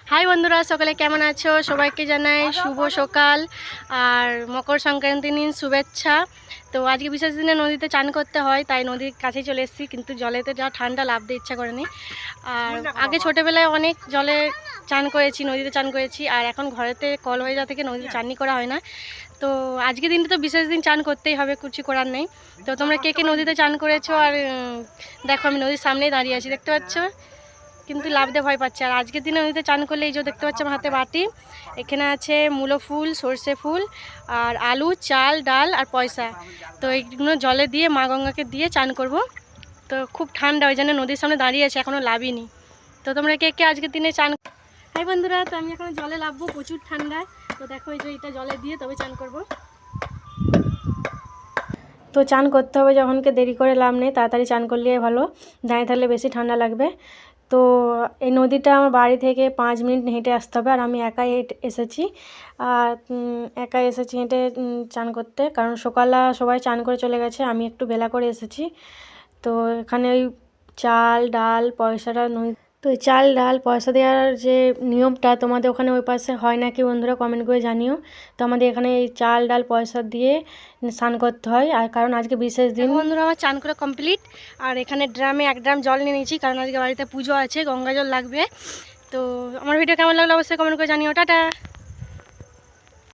High বন্ধুরা, সকালে কেমন আছো? সবাইকে জানাই শুভ সকাল আর মকর সংক্রান্তির দিন শুভেচ্ছা। তো আজকে বিশেষ দিনে নদীতে চান করতে হয়, তাই নদীর কাছে চলে এসেছি, কিন্তু জলেতে যা ঠান্ডা নামতে ইচ্ছা করেনি। আর আগে ছোটোবেলায় অনেক জলে চান করেছি, নদীতে চান করেছি, আর এখন ঘরেতে কল হয়ে যাওয়া থেকে নদীতে চানই করা হয় না। তো আজকে দিনটা তো বিশেষ দিন, চান করতেই হবে, কিছু করার নেই। তো তোমরা কে কে নদীতে চান করেছো? আর দেখো আমি নদীর সামনেই দাঁড়িয়ে আছি, দেখতে পাচ্ছ, কিন্তু লাভতে ভয় পাচ্ছে। আর আজকের দিনে নদীতে চান করলে এই যে দেখতে পাচ্ছি আমার হাতে বাটি, এখানে আছে মূলো ফুল, সর্ষে ফুল, আর আলু, চাল, ডাল আর পয়সা। তো এইগুলো জলে দিয়ে মা গঙ্গাকে দিয়ে চান করব। তো খুব ঠান্ডা, ওই জন্য নদীর সামনে দাঁড়িয়ে আছে, এখনও লাভিনি। তো তোমরা কে কে আজকের দিনে চান? হাই বন্ধুরা, তো আমি এখন জলে লাভবো, প্রচুর ঠান্ডা। তো দেখো এই যে এটা জলে দিয়ে তবে চান করব। তো চান করতে হবে যখনকে, দেরি করে লাভ নেই, তাড়াতাড়ি চান করলে ভালো, দাঁড়িয়ে থাকলে বেশি ঠান্ডা লাগবে। তো এই নদীটা আমার বাড়ি থেকে 5 মিনিট হেঁটে আসতে হবে, আর আমি একাই এসেছি। আর একাই এসেছি হেঁটে চান করতে, কারণ সকালে সবাই চান করে চলে গেছে, আমি একটু বেলা করে এসেছি। তো এখানে ওই চাল ডাল পয়সাটা তো এই চাল ডাল পয়সা দেওয়ার যে নিয়মটা তোমাদের ওখানে ওই পাশে হয় নাকি বন্ধুরা, কমেন্ট করে জানিও। তো আমাদের এখানে এই চাল ডাল পয়সা দিয়ে স্নান করতে হয়, আর কারণ আজকে বিশেষ দিন। বন্ধুরা আমার চান করা কমপ্লিট, আর এখানে ড্রামে 1 ড্রাম জল নিয়ে নিয়েছি, কারণ আজকে বাড়িতে পুজো আছে, গঙ্গা জল লাগবে। তো আমার ভিডিও কেমন লাগলো অবশ্যই কমেন্ট করে জানিও। টাটা।